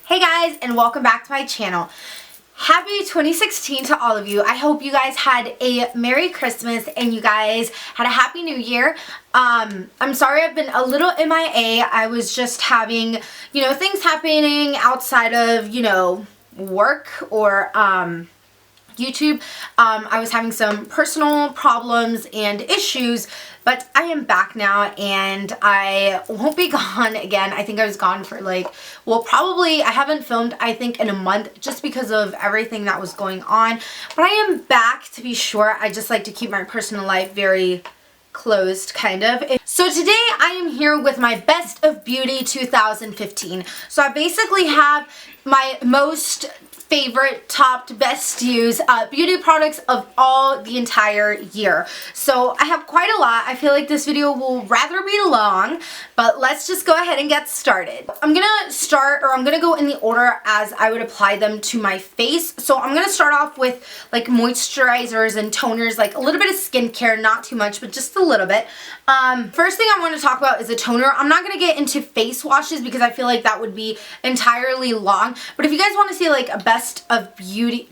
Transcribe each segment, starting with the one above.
Hey guys, and welcome back to my channel. Happy 2016 to all of you. I hope you guys had a Merry Christmas and you guys had a Happy New Year. I'm sorry I've been a little MIA. I was just having, things happening outside of, work or YouTube. I was having some personal problems and issues, but I am back now and I won't be gone again. I think I was gone for probably I haven't filmed I think in a month just because of everything that was going on, but I am back to be sure. I just like to keep my personal life very closed, kind of. So today I am here with my Best of Beauty 2015. So I basically have my most favorite, topped, best used beauty products of all the entire year. So I have quite a lot. I feel like this video will rather be long, but let's just go ahead and get started. I'm gonna go in the order as I would apply them to my face. So I'm gonna start off with like moisturizers and toners, like a little bit of skincare, not too much, but just a little bit. First thing I want to talk about is a toner. I'm not gonna get into face washes because I feel like that would be entirely long, but if you guys want to see like a best of skincare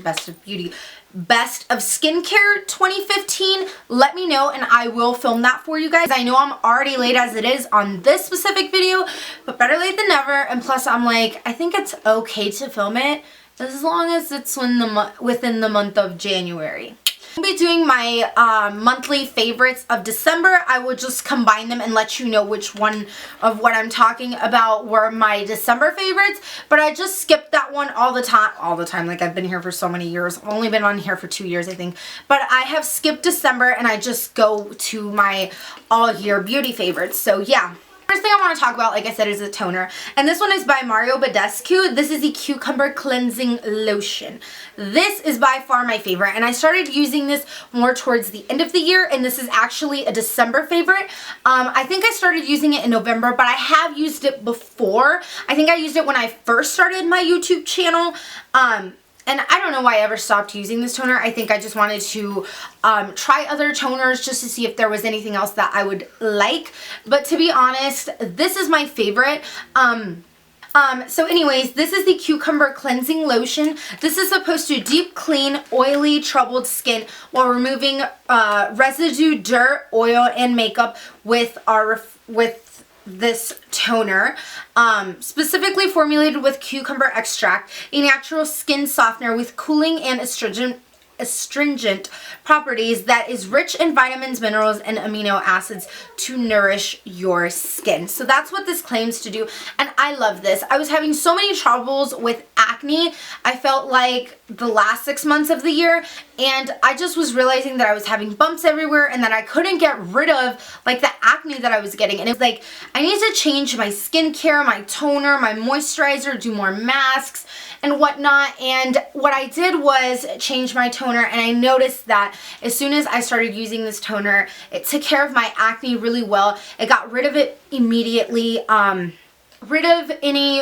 2015, let me know and I will film that for you guys. I know I'm already late as it is on this specific video, but better late than never. And plus I'm like, I think it's okay to film it as long as it's within the month of January. I'll be doing my monthly favorites of December. I will just combine them and let you know which one of what I'm talking about were my December favorites, but I just skipped that one all the time. Like, I've been here for so many years. I've only been on here for 2 years, I think, but I have skipped December and I just go to my all year beauty favorites. So yeah. First thing I want to talk about, like I said, is a toner. And this one is by Badescu. This is the Cucumber Cleansing Lotion. This is by far my favorite. And I started using this more towards the end of the year. And this is actually a December favorite. I think I started using it in November, but I have used it before. I think I used it when I first started my YouTube channel. And I don't know why I ever stopped using this toner. I think I just wanted to try other toners just to see if there was anything else that I would like. But to be honest, this is my favorite. So anyways, this is the Cucumber Cleansing Lotion. This is supposed to deep clean oily, troubled skin while removing residue, dirt, oil, and makeup with this toner, specifically formulated with cucumber extract, a natural skin softener with cooling and astringent properties that is rich in vitamins, minerals, and amino acids to nourish your skin. So that's what this claims to do, and I love this. I was having so many troubles with acne. I felt like the last 6 months of the year, and I just was realizing that I was having bumps everywhere and that I couldn't get rid of like the acne that I was getting. And it was like, I need to change my skincare, my toner, my moisturizer, do more masks and whatnot. And what I did was change my toner, and I noticed that as soon as I started using this toner, it took care of my acne really well. It got rid of it immediately, rid of any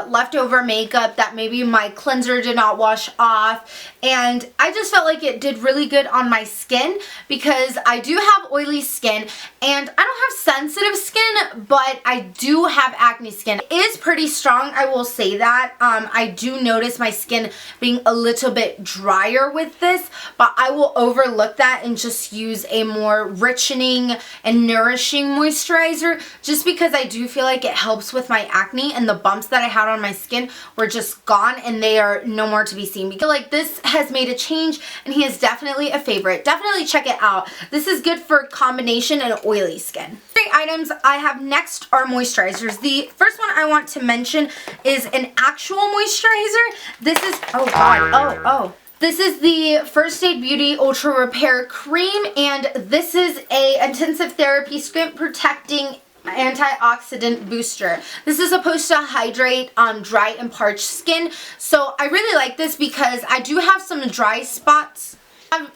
leftover makeup that maybe my cleanser did not wash off, and I just felt like it did really good on my skin because I do have oily skin and I don't have sensitive skin, but I do have acne skin. It is pretty strong, I will say that. I do notice my skin being a little bit drier with this, but I will overlook that and just use a more richening and nourishing moisturizer just because I do feel like it helps with my acne, and the bumps that I had on my skin were just gone and they are no more to be seen. Because like, this has made a change and he is definitely a favorite. Definitely check it out. This is good for combination and oily skin. 3 items I have next are moisturizers. The first one I want to mention is an actual moisturizer. This is, oh god, this is the First Aid Beauty Ultra Repair Cream, and this is a intensive therapy skin protecting antioxidant booster. This is supposed to hydrate dry and parched skin. So I really like this because I do have some dry spots.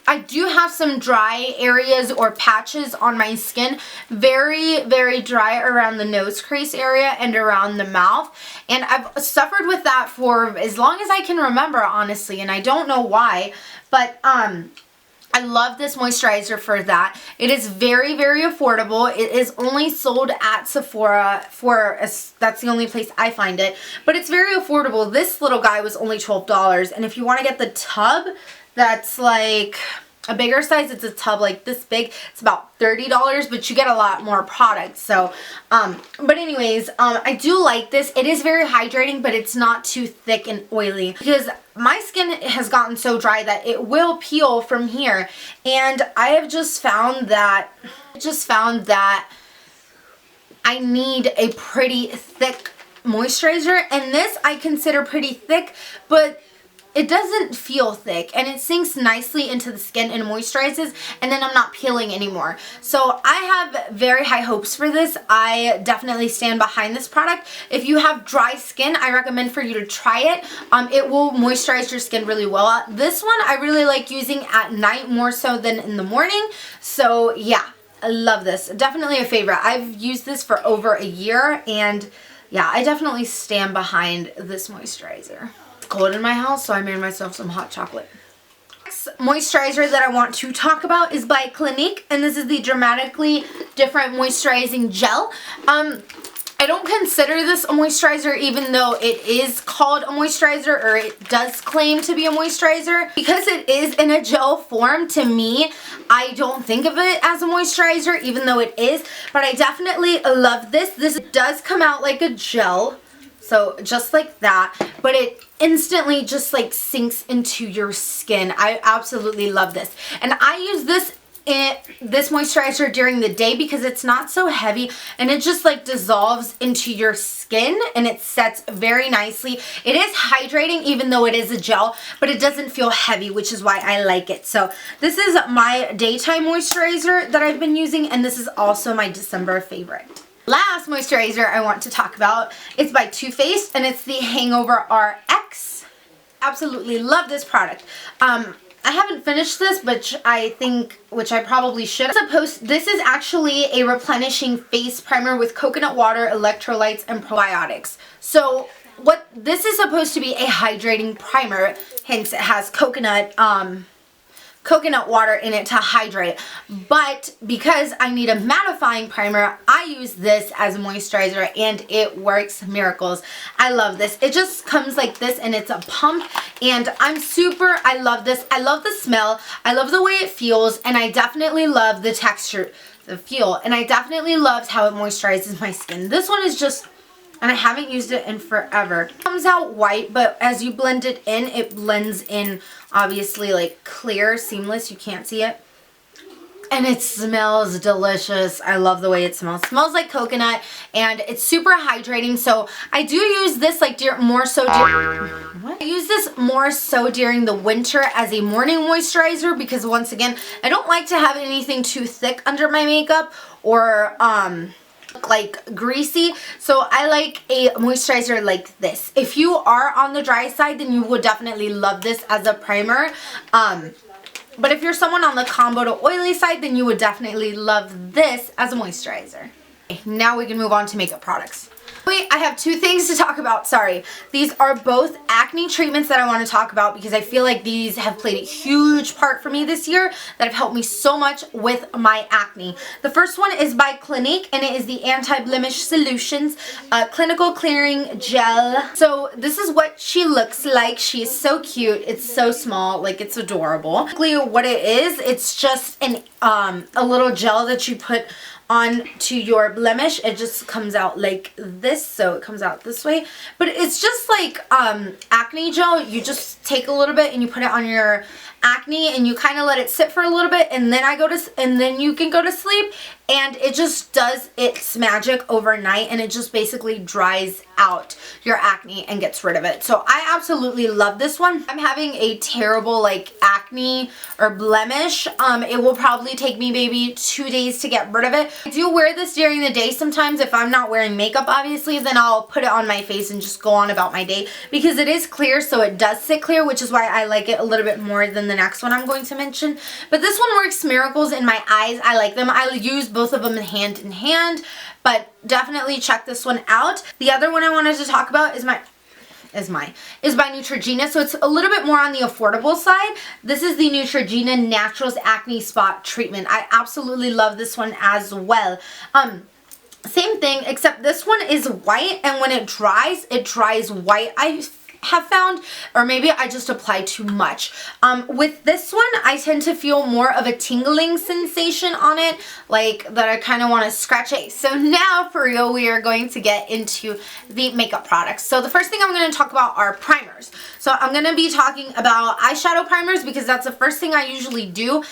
I do have some dry areas or patches on my skin, very, very dry around the nose crease area and around the mouth, and I've suffered with that for as long as I can remember, honestly, and I don't know why, but I love this moisturizer for that. It is very, very affordable. It is only sold at Sephora that's the only place I find it. But it's very affordable. This little guy was only $12. And if you want to get the tub that's like a bigger size, it's a tub like this big, it's about $30, but you get a lot more product. So but anyways, I do like this. It is very hydrating, but it's not too thick and oily, because my skin has gotten so dry that it will peel from here, and I have just found that I need a pretty thick moisturizer, and this I consider pretty thick, but it doesn't feel thick, and it sinks nicely into the skin and moisturizes, and then I'm not peeling anymore. So I have very high hopes for this. I definitely stand behind this product. If you have dry skin, I recommend for you to try it. It will moisturize your skin really well. This one I really like using at night more so than in the morning. So yeah, I love this. Definitely a favorite. I've used this for over a year, and yeah, I definitely stand behind this moisturizer. Cold in my house, so I made myself some hot chocolate. Next moisturizer that I want to talk about is by Clinique, and this is the Dramatically Different Moisturizing Gel. I don't consider this a moisturizer, even though it is called a moisturizer, or it does claim to be a moisturizer. Because it is in a gel form, to me, I don't think of it as a moisturizer, even though it is. But I definitely love this. This does come out like a gel, so just like that, but it instantly just like sinks into your skin. I absolutely love this, and I use this moisturizer during the day because it's not so heavy, and it just like dissolves into your skin, and it sets very nicely. It is hydrating even though it is a gel, but it doesn't feel heavy, which is why I like it. So this is my daytime moisturizer that I've been using, and this is also my December favorite. Last moisturizer I want to talk about is by Too Faced, and it's the Hangover RX. Absolutely love this product. I haven't finished this, which I probably should. This is actually a replenishing face primer with coconut water, electrolytes, and probiotics. So what this is supposed to be a hydrating primer, hence it has coconut water in it to hydrate, but because I need a mattifying primer, I use this as a moisturizer, and it works miracles. I love this. It just comes like this, and it's a pump, and I love this. I love the smell, I love the way it feels, and I definitely love the texture, the feel, and I definitely love how it moisturizes my skin. This one is just, and I haven't used it in forever. It comes out white, but as you blend it in, it blends in obviously like clear, seamless. You can't see it. And it smells delicious. I love the way it smells. It smells like coconut, and it's super hydrating. So I do use this like more so during the winter as a morning moisturizer, because once again, I don't like to have anything too thick under my makeup or like greasy, so I like a moisturizer like this. If you are on the dry side, then you would definitely love this as a primer, but if you're someone on the combo to oily side, then you would definitely love this as a moisturizer. Okay, now we can move on to makeup products. Wait, I have two things to talk about, sorry. These are both acne treatments that I want to talk about, because I feel like these have played a huge part for me this year that have helped me so much with my acne. The first one is by Clinique, and it is the Anti-Blemish Solutions Clinical Clearing Gel. So this is what she looks like. She is so cute. It's so small, like it's adorable. Basically what it is, it's just a little gel that you put onto your blemish. It just comes out like this, so it comes out this way, but it's just like acne gel. You just take a little bit and you put it on your acne, and you kind of let it sit for a little bit, and then you can go to sleep, and it just does its magic overnight, and it just basically dries out your acne and gets rid of it. So I absolutely love this one. I'm having a terrible like acne or blemish. It will probably take me maybe 2 days to get rid of it. I do wear this during the day sometimes. If I'm not wearing makeup, obviously, then I'll put it on my face and just go on about my day, because it is clear, so it does sit clear, which is why I like it a little bit more than the next one I'm going to mention. But this one works miracles in my eyes. I like them. I use both of them in hand, but definitely check this one out. The other one I wanted to talk about is is by Neutrogena, so it's a little bit more on the affordable side. This is the Neutrogena Naturals Acne Spot Treatment. I absolutely love this one as well. Same thing, except this one is white, and when it dries white, I have found, or maybe I just apply too much. With this one, I tend to feel more of a tingling sensation on it, like that I kind of want to scratch it. So now, for real, we are going to get into the makeup products. So the first thing I'm going to talk about are primers. So I'm going to be talking about eyeshadow primers because that's the first thing I usually do.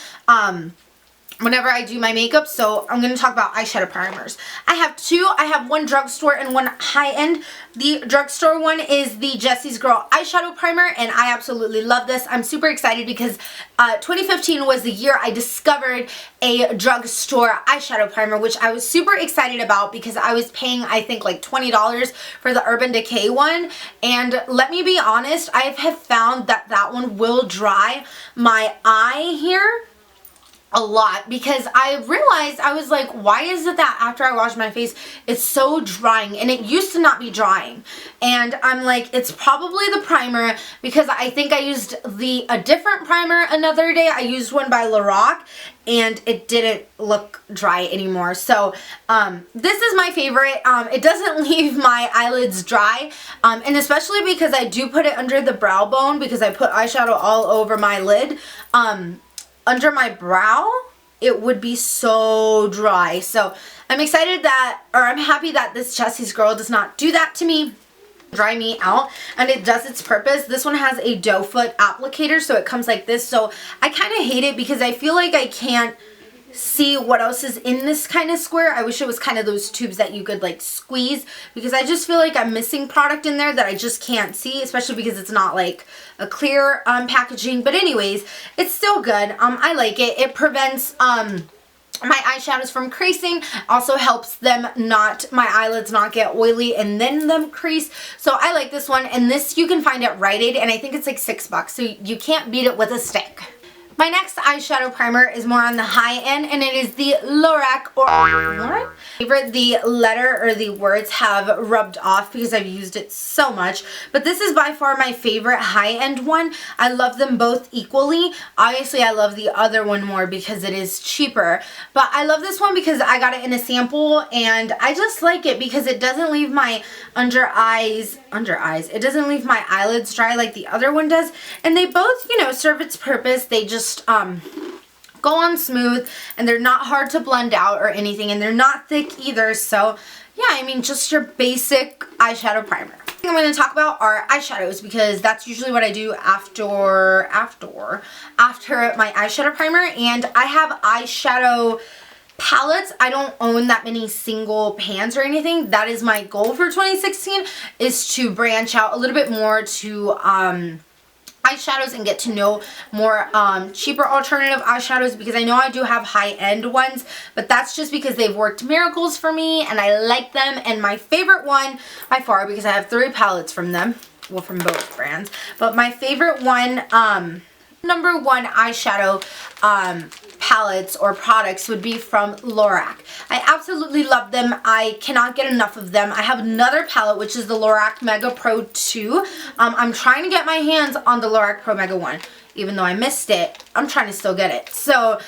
Whenever I do my makeup, so I'm going to talk about eyeshadow primers. I have two. I have one drugstore and one high-end. The drugstore one is the Jessie's Girl eyeshadow primer, and I absolutely love this. I'm super excited because 2015 was the year I discovered a drugstore eyeshadow primer, which I was super excited about because I was paying, I think, like $20 for the Urban Decay one, and let me be honest, I have found that that one will dry my eye here a lot, because I realized, I was like, why is it that after I wash my face it's so drying, and it used to not be drying, and I'm like, it's probably the primer, because I think I used a different primer another day. I used one by LORAC and it didn't look dry anymore. So this is my favorite. It doesn't leave my eyelids dry, and especially because I do put it under the brow bone, because I put eyeshadow all over my lid. Under my brow, it would be so dry. So I'm excited that, or I'm happy that this Jessie's Girl does not do that to me, dry me out, and it does its purpose. This one has a doe foot applicator, so it comes like this. So I kind of hate it because I feel like I can't see what else is in this kind of square. I wish it was kind of those tubes that you could like squeeze, because I just feel like I'm missing product in there that I just can't see, especially because it's not like a clear packaging. But anyways, it's still good. I like it. It prevents my eyeshadows from creasing, also helps them not, my eyelids not get oily and then them crease. So I like this one, and this you can find at Rite Aid, and I think it's like $6, so you can't beat it with a stick. My next eyeshadow primer is more on the high end, and it is the LORAC, or LORAC? Favorite, the letter or the words have rubbed off because I've used it so much, but this is by far my favorite high-end one. I love them both equally. Obviously, I love the other one more because it is cheaper, but I love this one because I got it in a sample, and I just like it because it doesn't leave my under eyes, it doesn't leave my eyelids dry like the other one does, and they both, you know, serve its purpose. They just go on smooth, and they're not hard to blend out or anything, and they're not thick either. So yeah, I mean, just your basic eyeshadow primer. I'm going to talk about are eyeshadows, because that's usually what I do after my eyeshadow primer. And I have eyeshadow palettes. I don't own that many single pans or anything. That is my goal for 2016, is to branch out a little bit more to eyeshadows and get to know more cheaper alternative eyeshadows, because I know I do have high-end ones, but that's just because they've worked miracles for me and I like them. And my favorite one by far, because I have 3 palettes from them, well, from both brands, but my favorite one, number one eyeshadow palettes or products would be from LORAC. I absolutely love them. I cannot get enough of them. I have another palette, which is the LORAC Mega Pro 2. I'm trying to get my hands on the LORAC Pro Mega 1. Even though I missed it, I'm trying to still get it. So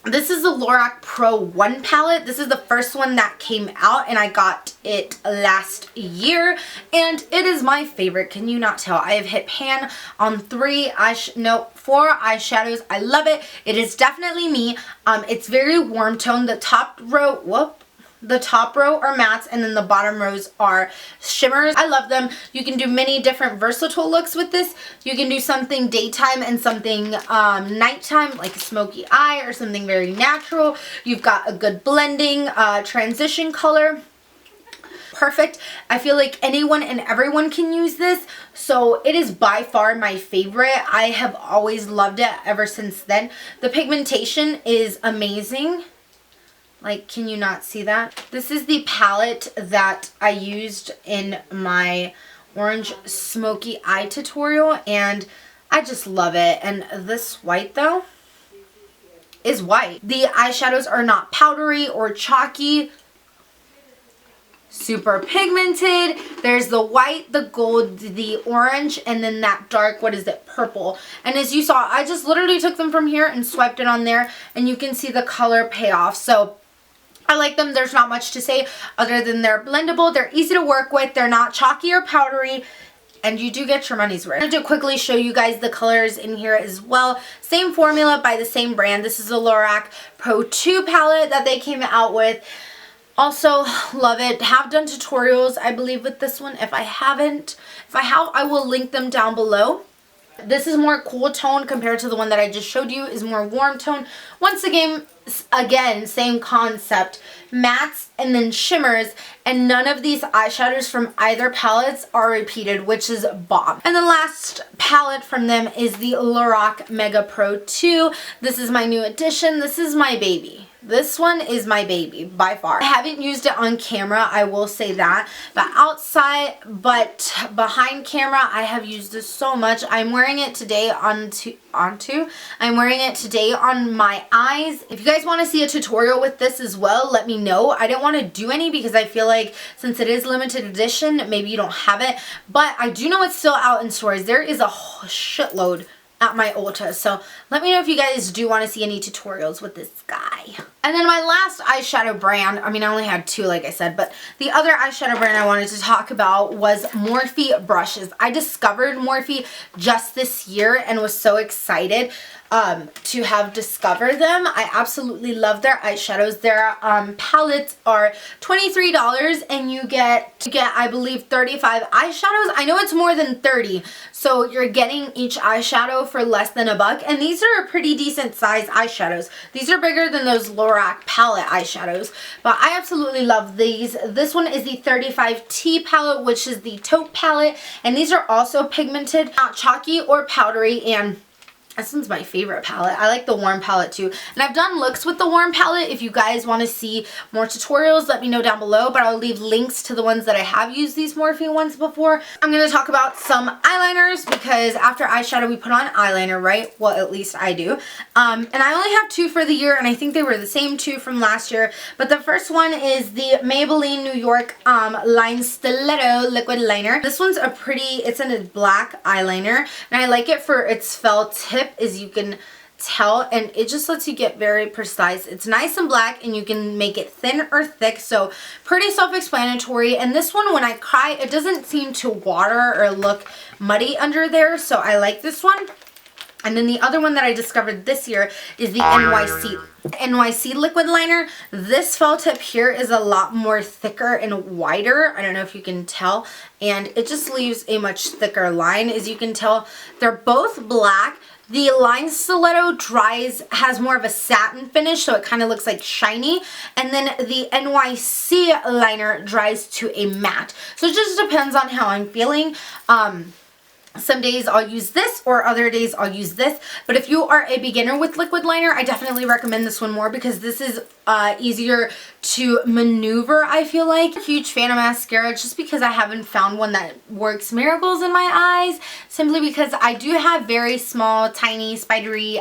this is the LORAC Pro 1 palette. This is the first one that came out, and I got it last year, and it is my favorite. Can you not tell? I have hit pan on 4 eyeshadows. I love it. It is definitely me. It's very warm tone. The top row, the top row are mattes, and then the bottom rows are shimmers. I love them. You can do many different versatile looks with this. You can do something daytime and something nighttime, like a smoky eye or something very natural. You've got a good blending transition color. Perfect. I feel like anyone and everyone can use this, so it is by far my favorite. I have always loved it ever since then. The pigmentation is amazing. Like, can you not see that? This is the palette that I used in my orange smoky eye tutorial, and I just love it. And this white, though, is white. The eyeshadows are not powdery or chalky. super pigmented. There's the white, the gold, the orange, and then that dark, what is it, purple. And as you saw, I just literally took them from here and swiped it on there, and you can see the color payoff. So I like them. There's not much to say other than they're blendable. They're easy to work with. They're not chalky or powdery. And you do get your money's worth. I'm going to quickly show you guys the colors in here as well. Same formula by the same brand. This is the LORAC Pro 2 palette that they came out with. Also, love it. Have done tutorials, I believe, with this one. If I haven't, I will link them down below. This is more cool tone compared to the one that I just showed you, is more warm tone. Once again, same concept. Mattes and then shimmers, and none of these eyeshadows from either palettes are repeated, which is bomb. And the last palette from them is the LORAC Mega Pro 2. This is my new addition. This is my baby. This one is my baby by far. I haven't used it on camera, I will say that, but behind camera I have used this so much. I'm wearing it today I'm wearing it today on my eyes. If you guys want to see a tutorial with this as well, let me know. I don't want to do any because I feel like since it is limited edition, maybe you don't have it, but I do know it's still out in stores. There is a shitload at my Ulta, so let me know if you guys do want to see any tutorials with this guy. And then my last eyeshadow brand, I mean I only had two like I said, but the other eyeshadow brand I wanted to talk about was Morphe brushes. I discovered Morphe just this year and was so excited to have discovered them. I absolutely love their eyeshadows. Their palettes are $23 and you get I believe 35 eyeshadows. I know it's more than 30, so you're getting each eyeshadow for less than $1, and these are pretty decent size eyeshadows. These are bigger than those LORAC palette eyeshadows, but I absolutely love these. This one is the 35T palette, which is the taupe palette, and these are also pigmented, not chalky or powdery, and this one's my favorite palette. I like the warm palette too. And I've done looks with the warm palette. If you guys want to see more tutorials, let me know down below. But I'll leave links to the ones that I have used these Morphe ones before. I'm going to talk about some eyeliners because after eyeshadow we put on eyeliner, right? Well, at least I do. And I only have two for the year, and I think they were the same two from last year. But the first one is the Maybelline New York Line Stiletto Liquid Liner. This one's a pretty, it's in a black eyeliner. And I like it for its felt tip, as you can tell, and it just lets you get very precise. It's nice and black, and you can make it thin or thick, so pretty self-explanatory. And this one, when I cry, it doesn't seem to water or look muddy under there, so I like this one. And then the other one that I discovered this year is the NYC Liquid Liner. This felt tip here is a lot more thicker and wider. I don't know if you can tell. And it just leaves a much thicker line. As you can tell, they're both black. The line stiletto has more of a satin finish, so it kind of looks like shiny. And then the NYC liner dries to a matte. So it just depends on how I'm feeling. Some days I'll use this, or other days I'll use this. But if you are a beginner with liquid liner, I definitely recommend this one more because this is easier to maneuver, I feel like. Huge fan of mascara just because I haven't found one that works miracles in my eyes, simply because I do have very small, tiny, spidery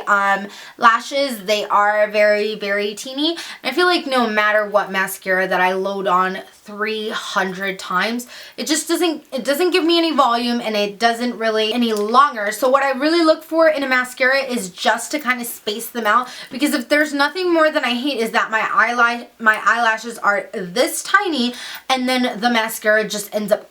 lashes. They are very, very teeny. And I feel like no matter what mascara that I load on 300 times, it just doesn't give me any volume, and it doesn't really any longer. So what I really look for in a mascara is just to kind of space them out, because if there's nothing more than I hate is that my eyelashes are this tiny, and then the mascara just ends up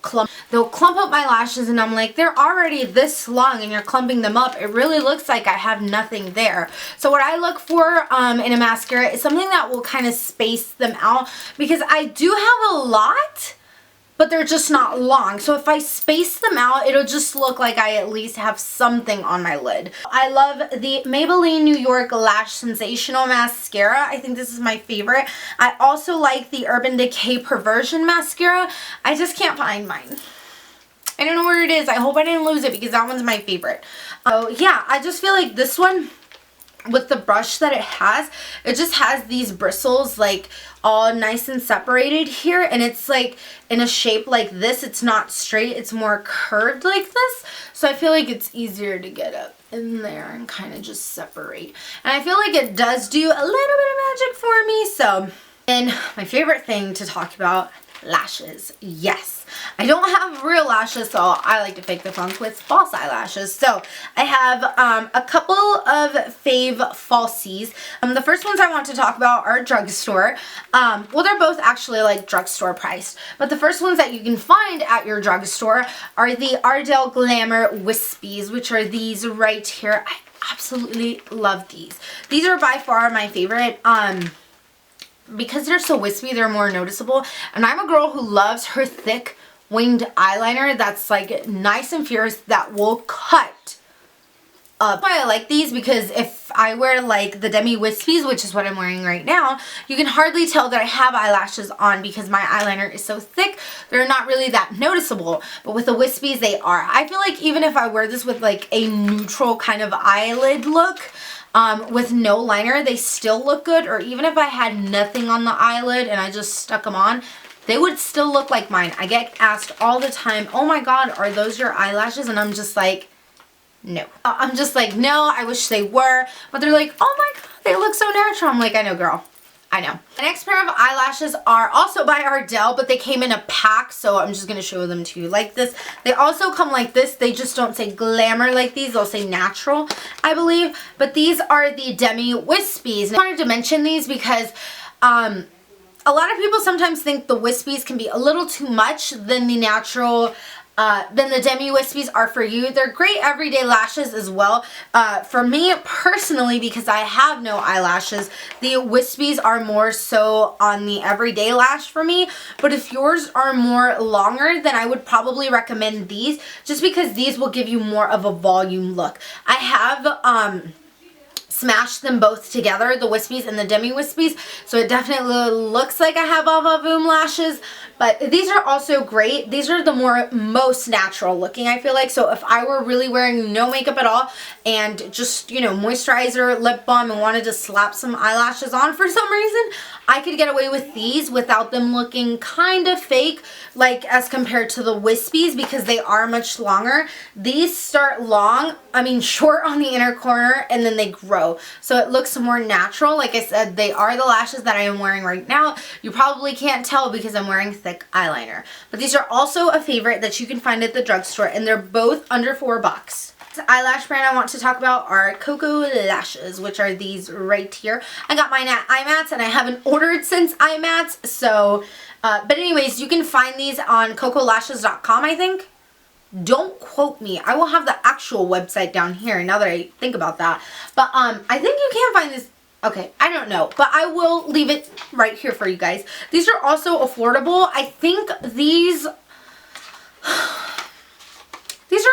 they'll clump up my lashes, and I'm like, they're already this long and you're clumping them up. It really looks like I have nothing there. So what I look for in a mascara is something that will kind of space them out, because I do have a lot, but they're just not long. So if I space them out, it'll just look like I at least have something on my lid. I love the Maybelline New York Lash Sensational Mascara. I think this is my favorite. I also like the Urban Decay Perversion Mascara. I just can't find mine. I don't know where it is. I hope I didn't lose it because that one's my favorite. Oh yeah, I just feel like this one, with the brush that it just has these bristles like all nice and separated here, and it's like in a shape like this. It's not straight, it's more curved like this, so I feel like it's easier to get up in there and kind of just separate, and I feel like it does do a little bit of magic for me. So, and my favorite thing to talk about lashes. Yes, I don't have real lashes, so I like to fake the funk with false eyelashes. So I have a couple of fave falsies. The first ones I want to talk about are drugstore. Well, they're both actually like drugstore priced, but the first ones that you can find at your drugstore are the Ardell Glamour Wispies, which are these right here. I absolutely love these. These are by far my favorite. Because they're so wispy, they're more noticeable. And I'm a girl who loves her thick winged eyeliner that's like nice and fierce, that will cut up. That's why I like these, because if I wear like the Demi Wispies, which is what I'm wearing right now, you can hardly tell that I have eyelashes on because my eyeliner is so thick. They're not really that noticeable. But with the Wispies, they are. I feel like even if I wear this with like a neutral kind of eyelid look, with no liner, they still look good. Or even if I had nothing on the eyelid and I just stuck them on, they would still look like mine. I get asked all the time, oh my god, are those your eyelashes? And I'm just like, no. I'm just like, no, I wish they were. But they're like, oh my god, they look so natural. I'm like, I know, girl. I know. The next pair of eyelashes are also by Ardell, but they came in a pack, so I'm just going to show them to you like this. They also come like this. They just don't say glamour like these. They'll say natural, I believe. But these are the Demi Wispies. And I wanted to mention these because a lot of people sometimes think the Wispies can be a little too much than the natural. Then the Demi Wispies are for you. They're great everyday lashes as well. For me personally, because I have no eyelashes, the Wispies are more so on the everyday lash for me. But if yours are more longer, then I would probably recommend these, just because these will give you more of a volume look. I have smashed them both together, the Wispies and the Demi Wispies, so it definitely looks like I have Avoom lashes. But these are also great. These are the most natural looking, I feel like. So if I were really wearing no makeup at all and just, you know, moisturizer, lip balm, and wanted to slap some eyelashes on for some reason, I could get away with these without them looking kind of fake, like as compared to the Wispies, because they are much longer. These start long, short on the inner corner, and then they grow. So it looks more natural. Like I said, they are the lashes that I am wearing right now. You probably can't tell because I'm wearing thick eyeliner. But these are also a favorite that you can find at the drugstore, and they're both under $4. The eyelash brand I want to talk about are Cocoa Lashes, which are these right here. I got mine at IMATS, and I haven't ordered since IMATS, so, but anyways, you can find these on cocolashes.com, I think. Don't quote me. I will have the actual website down here now that I think about that. But, I think you can find this. Okay, I don't know, but I will leave it right here for you guys. These are also affordable. I think these are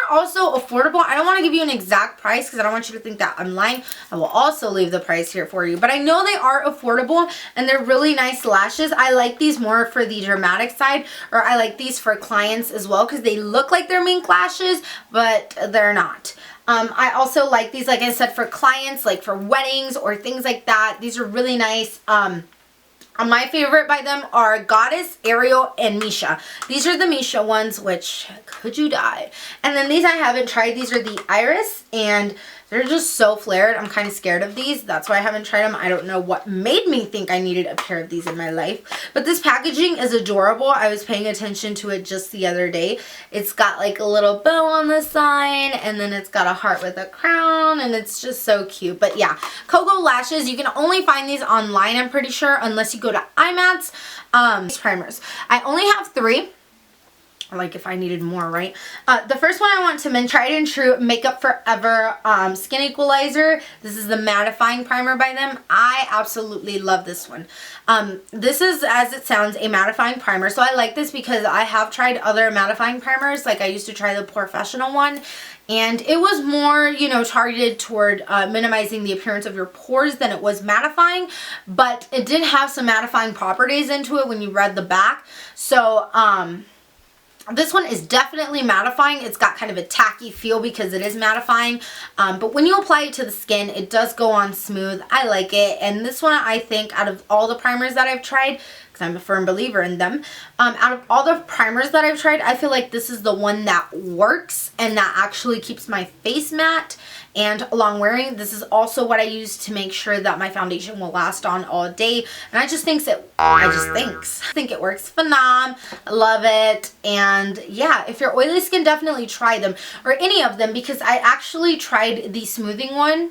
also affordable. I don't want to give you an exact price because I don't want you to think that I'm lying. I will also leave the price here for you. But I know they are affordable and they're really nice lashes. I like these more for the dramatic side, or I like these for clients as well because they look like they're mink lashes, but they're not. I also like these, like I said, for clients, like for weddings or things like that. These are really nice. My favorite by them are Goddess, Ariel, and Misha. These are the Misha ones, which could you die. And then these I haven't tried. These are the Iris, and they're just so flared. I'm kind of scared of these. That's why I haven't tried them. I don't know what made me think I needed a pair of these in my life. But this packaging is adorable. I was paying attention to it just the other day. It's got like a little bow on the side, and then it's got a heart with a crown, and it's just so cute. But yeah, Cocoa Lashes, you can only find these online, I'm pretty sure, unless you go to IMATS. These primers. I only have 3. Like if I needed more, right? The first one I want to mention, Tried and True Makeup Forever Skin Equalizer. This is the mattifying primer by them. I absolutely love this one. This is, as it sounds, a mattifying primer. So I like this because I have tried other mattifying primers. Like I used to try the Professional one, and it was more, you know, targeted toward minimizing the appearance of your pores than it was mattifying. But it did have some mattifying properties into it when you read the back. So, this one is definitely mattifying. It's got kind of a tacky feel because it is mattifying. But when you apply it to the skin, it does go on smooth. I like it. And this one, I think, out of all the primers that I've tried, because I'm a firm believer in them. Out of all the primers that I've tried, I feel like this is the one that works and that actually keeps my face matte and long wearing. This is also what I use to make sure that my foundation will last on all day, and I think it works phenom. I love it. And yeah, if you're oily skin, definitely try them, or any of them, because I actually tried the smoothing one.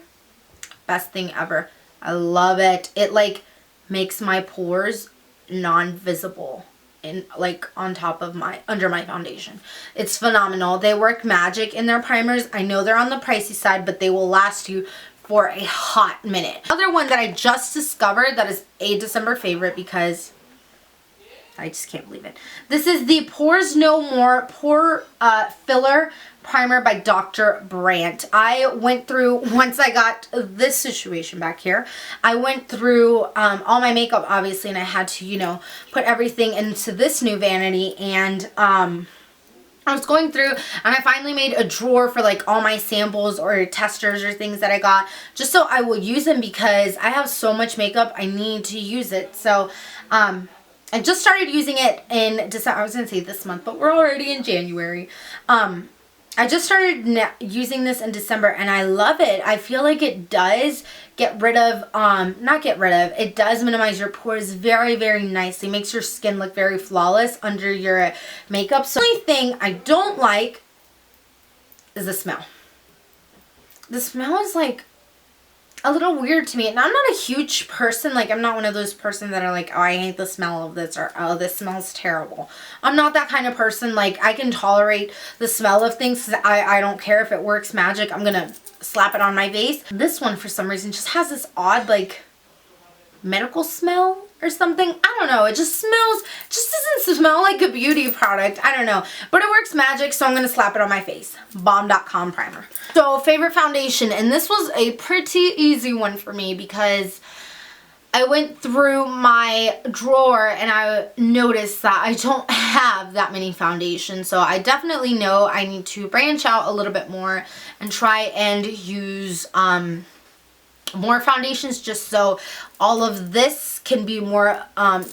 Best thing ever. I love it. It like makes my pores non-visible in like on top of my under my foundation. It's phenomenal. They work magic in their primers. I know they're on the pricey side, but they will last you for a hot minute. Another one that I just discovered that is a December favorite, because I just can't believe it. This is the Pores No More Pore Filler Primer by Dr. Brandt. I went through, once I got this situation back here, I went through all my makeup, obviously, and I had to, you know, put everything into this new vanity, and I was going through, and I finally made a drawer for like all my samples or testers or things that I got, just so I will use them, because I have so much makeup, I need to use it. So I just started using it in December. I was going to say this month, but we're already in January. I just started using this in December, and I love it. I feel like it does get rid of, it does minimize your pores very, very nicely. Makes your skin look very flawless under your makeup. So the only thing I don't like is the smell. The smell is like a little weird to me, and I'm not a huge person, like I'm not one of those person that are like, oh, I hate the smell of this, or oh, this smells terrible. I'm not that kind of person. Like, I can tolerate the smell of things, because I don't care if it works magic. I'm gonna slap it on my face. This one for some reason just has this odd like medical smell or something. I don't know, it just doesn't smell like a beauty product. I don't know, but it works magic, so I'm gonna slap it on my face. Bomb.com primer. So favorite foundation, and this was a pretty easy one for me, because I went through my drawer and I noticed that I don't have that many foundations, so I definitely know I need to branch out a little bit more and try and use more foundations, just so all of this can be more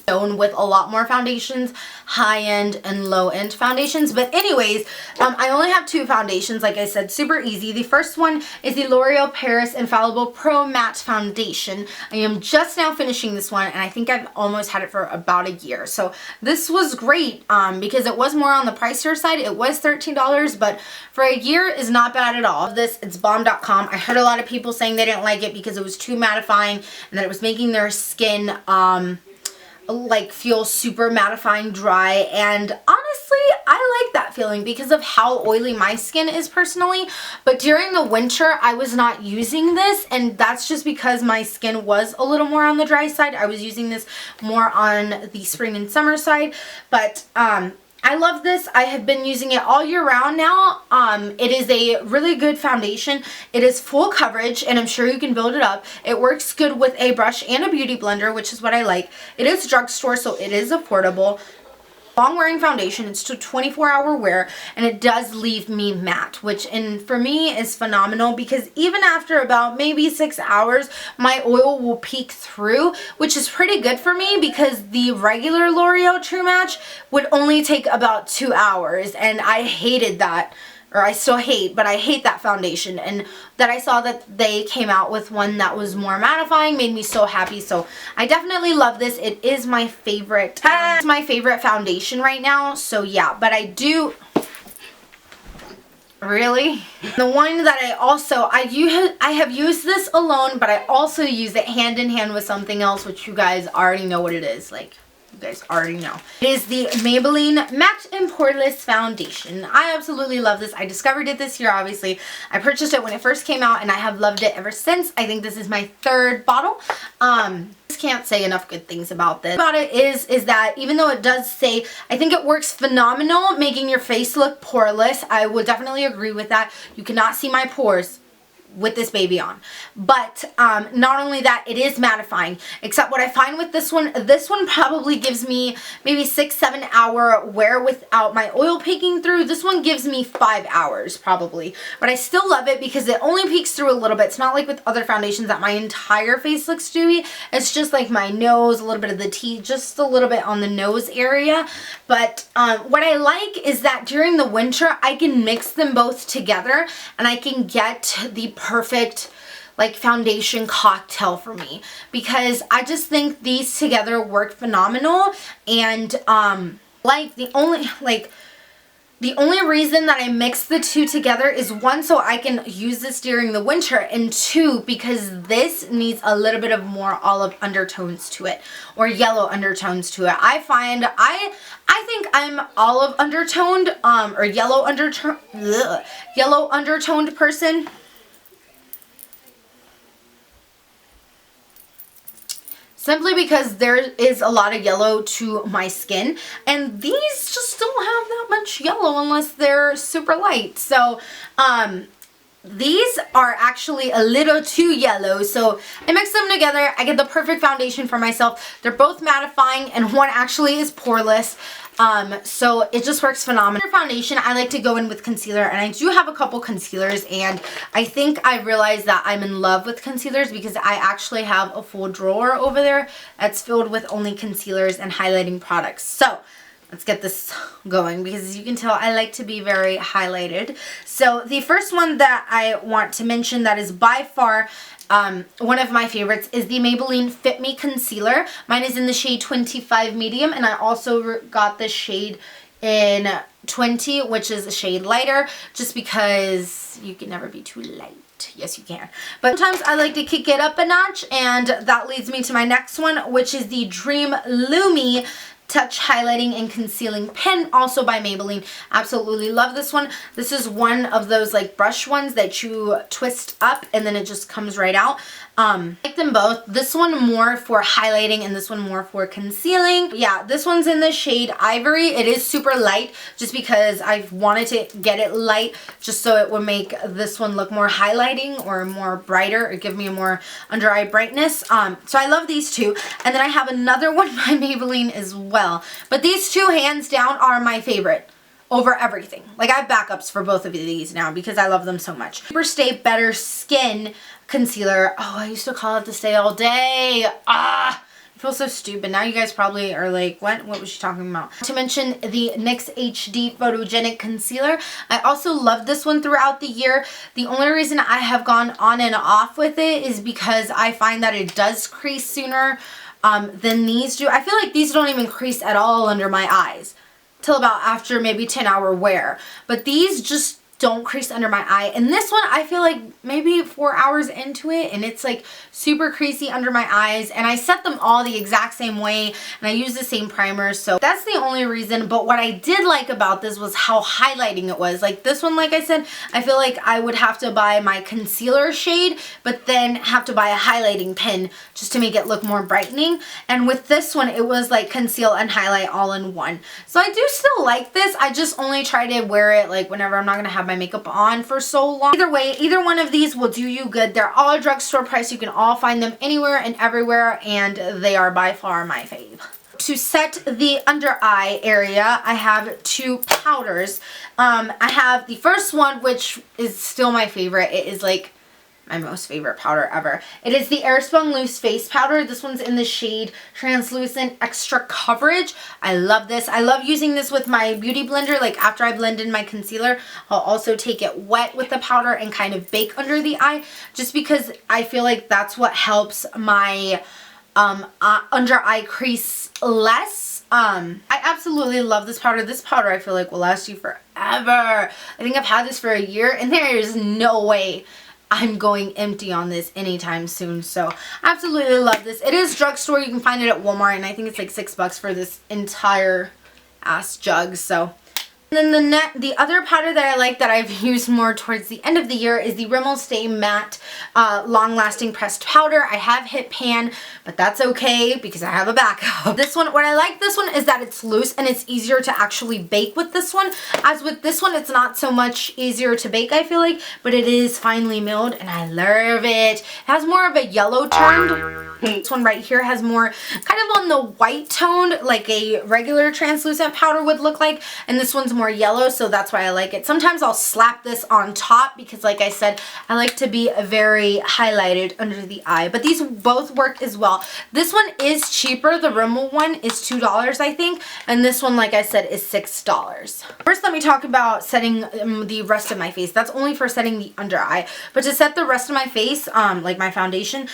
known with a lot more foundations, high-end and low-end foundations. But anyways, I only have two foundations, like I said, super easy. The first one is the L'Oreal Paris Infallible Pro Matte Foundation. I am just now finishing this one, and I think I've almost had it for about a year. So this was great because it was more on the pricier side. It was $13, but for a year is not bad at all. This, it's bomb.com. I heard a lot of people saying they didn't like it because it was too mattifying and that it was making their skin like feel super mattifying dry, and honestly I like that feeling because of how oily my skin is personally. But during the winter I was not using this, and that's just because my skin was a little more on the dry side. I was using this more on the spring and summer side, but I love this. I have been using it all year round now. It is a really good foundation. It is full coverage, and I'm sure you can build it up. It works good with a brush and a beauty blender, which is what I like. It is drugstore, so it is affordable. Long wearing foundation. It's to 24-hour wear, and it does leave me matte, which for me is phenomenal, because even after about maybe 6 hours my oil will peek through, which is pretty good for me, because the regular L'Oreal True Match would only take about 2 hours, and I hated that. Or I still hate, but I hate that foundation, and that I saw that they came out with one that was more mattifying made me so happy. So I definitely love this. It is my favorite. It's my favorite foundation right now. So yeah, but I do really the one that I have used this alone, but I also use it hand in hand with something else, which you guys already know what it is. Like, you guys already know. It is the Maybelline Matte and Poreless Foundation. I absolutely love this. I discovered it this year, obviously. I purchased it when it first came out, and I have loved it ever since. I think this is my third bottle. Just can't say enough good things about this. About it is that even though it does say, I think it works phenomenal making your face look poreless. I would definitely agree with that. You cannot see my pores with this baby on. But not only that, it is mattifying, except what I find with this one probably gives me maybe 6-7 hour wear without my oil peeking through. This one gives me 5 hours probably, but I still love it because it only peeks through a little bit. It's not like with other foundations that my entire face looks dewy. It's just like my nose, a little bit of the T, just a little bit on the nose area. But what I like is that during the winter I can mix them both together and I can get the perfect like foundation cocktail for me, because I just think these together work phenomenal. And like the only reason that I mix the two together is, one, so I can use this during the winter, and two, because this needs a little bit of more olive undertones to it, or yellow undertones to it. I find I think I'm olive undertoned or yellow undertoned person. Simply because there is a lot of yellow to my skin, and these just don't have that much yellow unless they're super light. So these are actually a little too yellow, so I mix them together. I get the perfect foundation for myself. They're both mattifying, and one actually is poreless. So it just works phenomenal. For foundation, I like to go in with concealer, and I do have a couple concealers, and I think I realized that I'm in love with concealers because I actually have a full drawer over there that's filled with only concealers and highlighting products. So let's get this going, because as you can tell, I like to be very highlighted. So the first one that I want to mention that is by far one of my favorites is the Maybelline Fit Me Concealer. Mine is in the shade 25 Medium, and I also got the shade in 20, which is a shade lighter, just because you can never be too light. Yes, you can. But sometimes I like to kick it up a notch, and that leads me to my next one, which is the Dream Lumi Touch Highlighting and Concealing Pen, also by Maybelline. Absolutely love this one. This is one of those like brush ones that you twist up and then it just comes right out. I like them both. This one more for highlighting and this one more for concealing. Yeah, this one's in the shade Ivory. It is super light just because I wanted to get it light just so it would make this one look more highlighting or more brighter, or give me a more under eye brightness. So I love these two. And then I have another one by Maybelline as well. But these two hands down are my favorite over everything. Like, I have backups for both of these now because I love them so much. Super Stay Better Skin Concealer. Oh, I used to call it the Stay All Day. I feel so stupid. Now you guys probably are like, what was she talking about? To mention the NYX HD Photogenic Concealer. I also love this one throughout the year. The only reason I have gone on and off with it is because I find that it does crease sooner than these do. I feel like these don't even crease at all under my eyes till about after maybe 10-hour wear. But these just don't crease under my eye. And this one, I feel like maybe 4 hours into it and it's like super creasy under my eyes. And I set them all the exact same way and I use the same primer. So that's the only reason. But what I did like about this was how highlighting it was. Like this one, like I said, I feel like I would have to buy my concealer shade, but then have to buy a highlighting pen just to make it look more brightening. And with this one, it was like conceal and highlight all in one. So I do still like this. I just only try to wear it like whenever I'm not going to have my makeup on for so long. Either way, either one of these will do you good. They're all drugstore price. You can all find them anywhere and everywhere, and they are by far my fave. To set the under eye area, I have two powders. I have the first one, which is still my favorite. It is like my most favorite powder ever. It is the Airspun Loose Face Powder. This one's in the shade Translucent Extra Coverage. I love this. I love using this with my beauty blender. Like after I blend in my concealer, I'll also take it wet with the powder and kind of bake under the eye, just because I feel like that's what helps my under eye crease less. I absolutely love this powder. This powder I feel like will last you forever. I think I've had this for a year and there is no way I'm going empty on this anytime soon. So absolutely love this. It is drugstore. You can find it at Walmart and I think it's like $6 for this entire ass jug. So And then the other powder that I like that I've used more towards the end of the year is the Rimmel Stay Matte Long Lasting Pressed Powder. I have hit pan, but that's okay because I have a backup. This one, what I like this one is that it's loose and it's easier to actually bake with this one. As with this one, it's not so much easier to bake, I feel like, but it is finely milled and I love it. It has more of a yellow tone. This one right here has more kind of on the white toned, like a regular translucent powder would look like, and this one's more yellow, so that's why I like it. Sometimes I'll slap this on top because, like I said, I like to be very highlighted under the eye, but these both work as well. This one is cheaper. The Rimmel one is $2, I think, and this one, like I said, is $6. First, let me talk about setting the rest of my face. That's only for setting the under eye, but to set the rest of my face, like my foundation,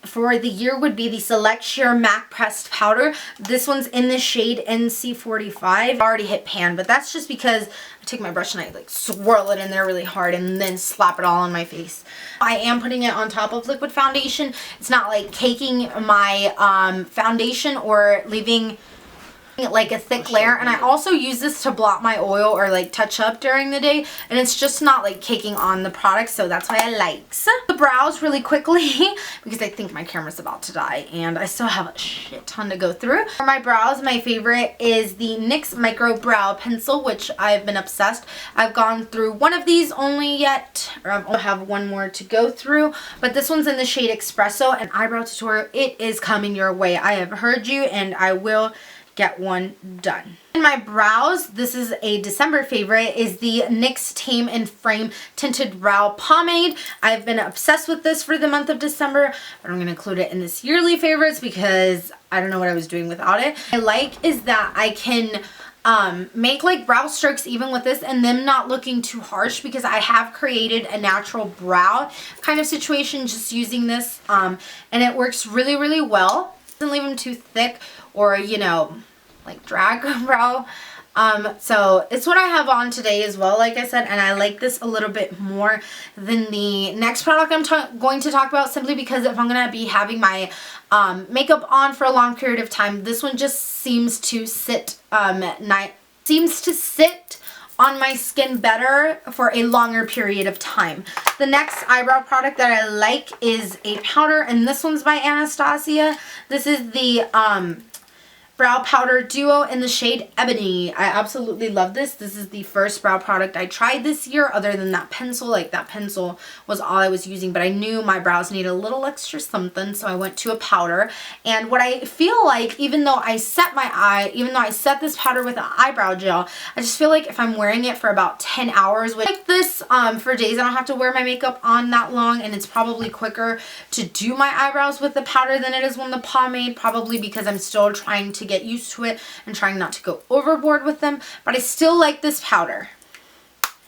for the year would be the Select Sheer Matte Pressed Powder. This one's in the shade NC45. I already hit pan, but that's just because I take my brush and I like swirl it in there really hard and then slap it all on my face. I am putting it on top of liquid foundation. It's not like caking my foundation or leaving like a thick layer, and I also use this to blot my oil or like touch up during the day, and it's just not like caking on the product, so that's why I likes. The brows really quickly because I think my camera's about to die and I still have a shit ton to go through. For my brows, my favorite is the NYX Micro Brow Pencil, which I've been obsessed. I've gone through one of these only yet, or I have one more to go through, but this one's in the shade Espresso. An eyebrow tutorial, it is coming your way. I have heard you and I will get one done. In my brows, this is a December favorite, is the NYX Tame and Frame Tinted Brow Pomade. I've been obsessed with this for the month of December, but I'm going to include it in this yearly favorites because I don't know what I was doing without it. What I like is that I can make like brow strokes even with this and them not looking too harsh because I have created a natural brow kind of situation just using this, and it works really, really well. Doesn't leave them too thick or, you know, like drag brow. So it's what I have on today as well, like I said, and I like this a little bit more than the next product I'm going to talk about, simply because if I'm going to be having my makeup on for a long period of time, this one just seems to sit on my skin better for a longer period of time. The next eyebrow product that I like is a powder, and this one's by Anastasia. This is the Brow Powder Duo in the shade Ebony. I absolutely love this. This is the first brow product I tried this year other than that pencil. Like, that pencil was all I was using, but I knew my brows needed a little extra something, so I went to a powder. And what I feel like, even though I set this powder with an eyebrow gel, I just feel like if I'm wearing it for about 10 hours, like this, for days I don't have to wear my makeup on that long, and it's probably quicker to do my eyebrows with the powder than it is with the pomade, probably because I'm still trying to get used to it and trying not to go overboard with them, but I still like this powder.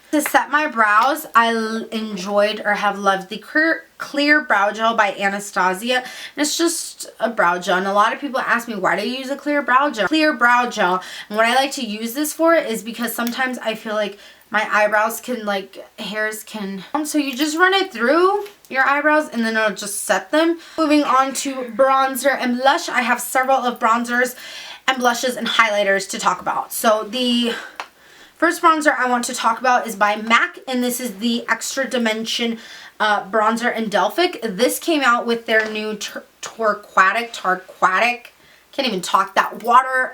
To set my brows, I enjoyed or have loved the Clear Brow Gel by Anastasia. And it's just a brow gel, and a lot of people ask me, why do you use a clear brow gel? Clear brow gel, and what I like to use this for is because sometimes I feel like my eyebrows can, like, hairs can, so you just run it through your eyebrows and then it'll just set them. Moving on to bronzer and blush, I have several of bronzers and blushes and highlighters to talk about. So the first bronzer I want to talk about is by MAC, and this is the Extra Dimension bronzer in Delphic. This came out with their new Tarquatic, can't even talk, that water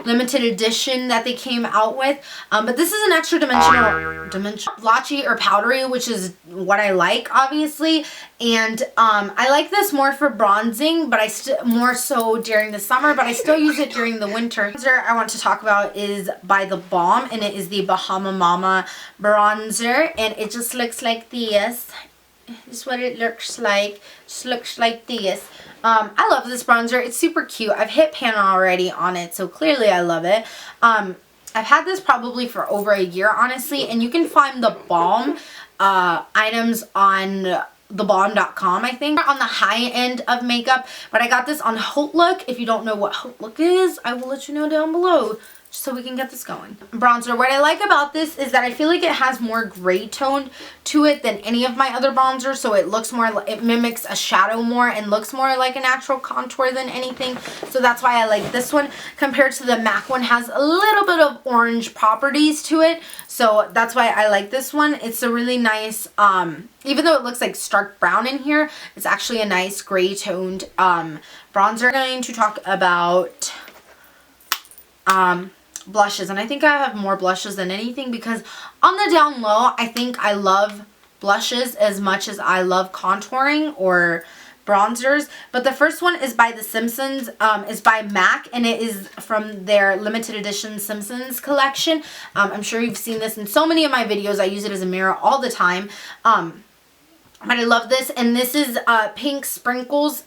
limited edition that they came out with, but this is an extra dimensional blotchy or powdery, which is what I like, obviously. And I like this more for bronzing, but more so during the summer, but I still use it during the winter. The bronzer I want to talk about is by The Balm, and it is the Bahama Mama bronzer, and it just looks like this. This is what it looks like. Just looks like this. I love this bronzer. It's super cute. I've hit pan already on it, so clearly I love it. I've had this probably for over a year, honestly, and you can find The Balm items on thebalm.com, I think, on the high end of makeup, but I got this on Haute Look. If you don't know what Haute Look is, I will let you know down below. so we can get this going. Bronzer. What I like about this is that I feel like it has more gray tone to it than any of my other bronzers, so it looks more, it mimics a shadow more and looks more like a natural contour than anything. So that's why I like this one compared to the MAC one. Has a little bit of orange properties to it, so that's why I like this one. It's a really nice, even though it looks like stark brown in here, it's actually a nice gray toned bronzer. I'm going to talk about blushes, and I think I have more blushes than anything because on the down low I think I love blushes as much as I love contouring or bronzers. But the first one is by The Simpsons, is by MAC, and it is from their limited edition Simpsons collection. I'm sure you've seen this in so many of my videos. I use it as a mirror all the time. But I love this, and this is Pink Sprinkles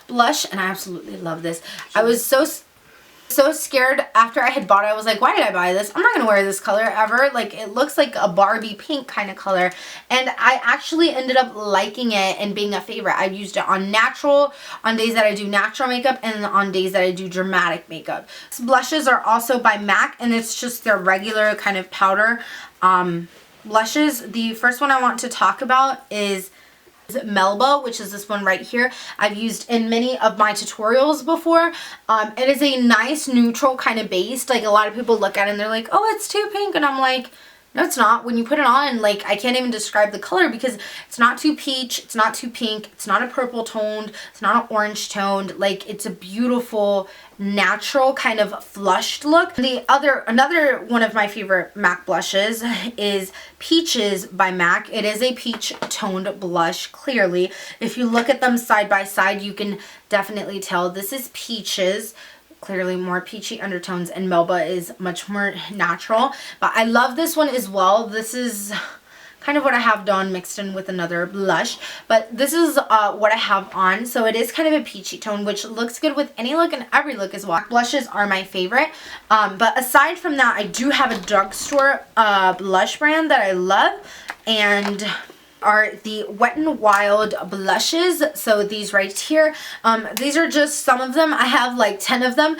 blush, and I absolutely love this. I was so scared after I had bought it. I was like, why did I buy this? I'm not going to wear this color ever. Like, it looks like a Barbie pink kind of color. And I actually ended up liking it and being a favorite. I've used it on days that I do natural makeup and on days that I do dramatic makeup. These blushes are also by MAC, and it's just their regular kind of powder blushes. The first one I want to talk about is Melba, which is this one right here. I've used in many of my tutorials before. It is a nice neutral kind of base. Like, a lot of people look at it and they're like, oh, it's too pink, and I'm like, no, it's not. When you put it on, like, I can't even describe the color because it's not too peach, it's not too pink, it's not a purple toned, it's not an orange toned. Like, it's a beautiful, natural kind of flushed look. Another one of my favorite MAC blushes is Peaches by MAC. It is a peach toned blush, clearly. If you look at them side by side, you can definitely tell this is Peaches. Clearly more peachy undertones, and Melba is much more natural. But I love this one as well. This is kind of what I have done mixed in with another blush, but this is what I have on. So it is kind of a peachy tone, which looks good with any look and every look as well. Blushes are my favorite, but aside from that, I do have a drugstore blush brand that I love, and are the Wet n Wild blushes. So these right here, these are just some of them. I have like 10 of them.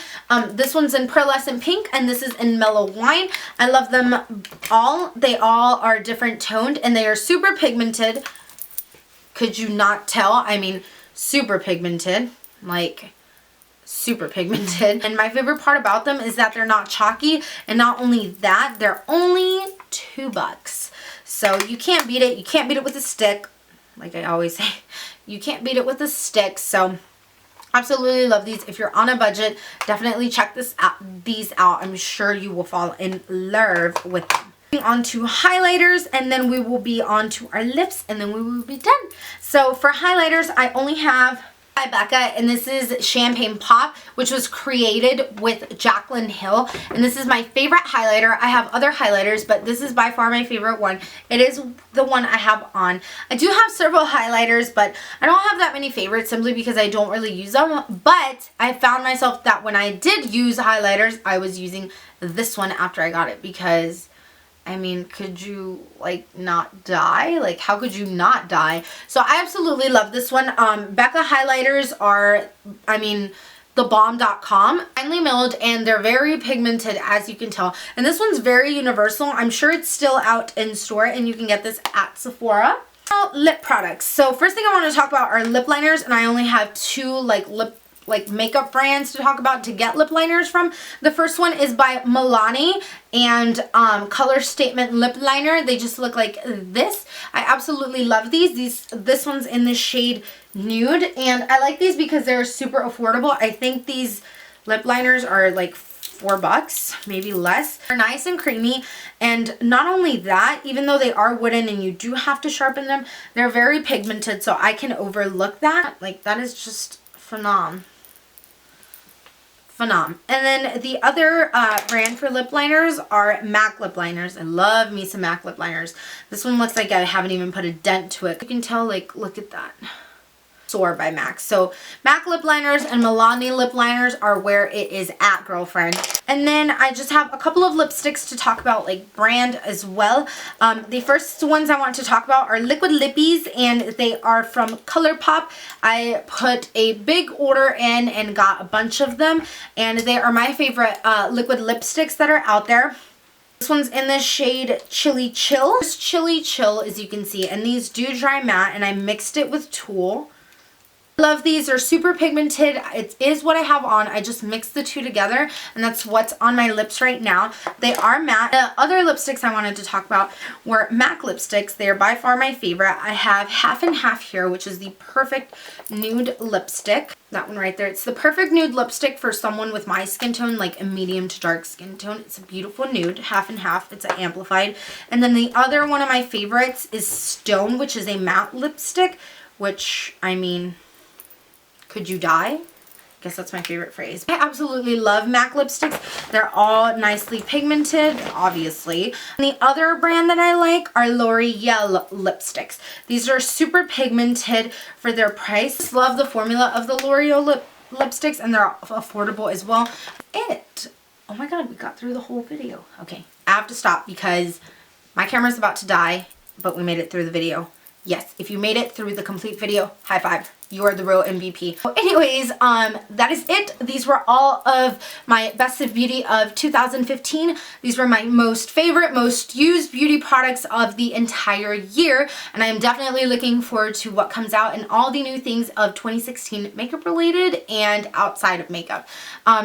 This one's in Pearlescent Pink, and this is in Mellow Wine. I love them all. They all are different toned, and they are super pigmented. Could you not tell? I mean, super pigmented, like super pigmented. And my favorite part about them is that they're not chalky, and not only that, they're only $2. So you can't beat it. You can't beat it with a stick. Like I always say, you can't beat it with a stick. So absolutely love these. If you're on a budget, definitely check these out. I'm sure you will fall in love with them. Moving on to highlighters, and then we will be on to our lips, and then we will be done. So for highlighters, I only have by Becca, and this is Champagne Pop, which was created with Jaclyn Hill, and this is my favorite highlighter. I have other highlighters, but this is by far my favorite one. It is the one I have on. I do have several highlighters, but I don't have that many favorites simply because I don't really use them, but I found myself that when I did use highlighters, I was using this one after I got it because, I mean, could you like not die? Like, how could you not die? So I absolutely love this one. Becca highlighters are, I mean, thebomb.com, finely milled, and they're very pigmented, as you can tell. And this one's very universal. I'm sure it's still out in store, and you can get this at Sephora. Now, lip products. So first thing I want to talk about are lip liners, and I only have two makeup brands to talk about to get lip liners from. The first one is by Milani, and Color Statement lip liner. They just look like this. I absolutely love these. This one's in the shade Nude, and I like these because they're super affordable. I think these lip liners are like $4, maybe less. They're nice and creamy, and not only that, even though they are wooden and you do have to sharpen them, they're very pigmented, so I can overlook that. Like, that is just phenomenal. And then the other brand for lip liners are MAC lip liners. I love me some MAC lip liners. This one looks like I haven't even put a dent to it. You can tell, like, look at that. Soar by MAC. So MAC lip liners and Milani lip liners are where it is at, girlfriend. And then I just have a couple of lipsticks to talk about, like brand as well. The first ones I want to talk about are Liquid Lippies, and they are from ColourPop. I put a big order in and got a bunch of them, and they are my favorite liquid lipsticks that are out there. This one's in the shade Chili Chill. It's Chili Chill, as you can see, and these do dry matte, and I mixed it with Tulle. Love these. They're super pigmented. It is what I have on. I just mixed the two together, and that's what's on my lips right now. They are matte. The other lipsticks I wanted to talk about were MAC lipsticks. They are by far my favorite. I have Half and Half here, which is the perfect nude lipstick. That one right there. It's the perfect nude lipstick for someone with my skin tone, like a medium to dark skin tone. It's a beautiful nude. Half and Half. It's an amplified. And then the other one of my favorites is Stone, which is a matte lipstick, which, I mean, could you die? I guess that's my favorite phrase. I absolutely love MAC lipsticks. They're all nicely pigmented, obviously. And the other brand that I like are L'Oreal lipsticks. These are super pigmented for their price. Love the formula of the L'Oreal lipsticks, and they're affordable as well. Oh my god, we got through the whole video. Okay, I have to stop because my camera's about to die, but we made it through the video. Yes, if you made it through the complete video, high five. You are the real MVP. So anyways, that is it. These were all of my best of beauty of 2015. These were my most favorite, most used beauty products of the entire year. And I am definitely looking forward to what comes out and all the new things of 2016 makeup related and outside of makeup.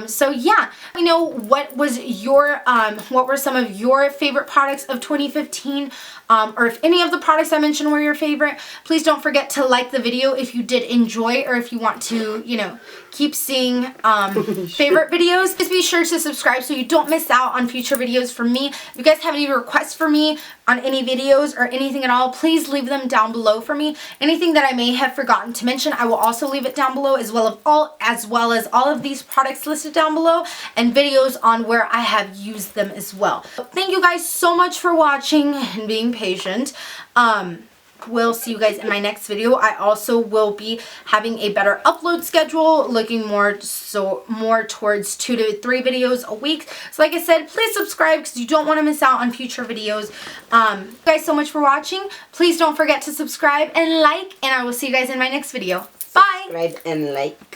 So yeah, let me know what was your, what were some of your favorite products of 2015, or if any of the products I mentioned were your favorite. Please don't forget to like the video if you did enjoy, or if you want to, you know, keep seeing favorite videos. Just be sure to subscribe so you don't miss out on future videos from me. If you guys have any requests for me on any videos or anything at all, please leave them down below for me. Anything that I may have forgotten to mention, I will also leave it down below, as well as all of these products listed down below, and videos on where I have used them as well. Thank you guys so much for watching and being patient. We'll see you guys in my next video. I also will be having a better upload schedule, looking more towards 2 to 3 videos a week. So like I said, please subscribe because you don't want to miss out on future videos. Thank you guys so much for watching. Please don't forget to subscribe and like, and I will see you guys in my next video. Bye! Subscribe and like.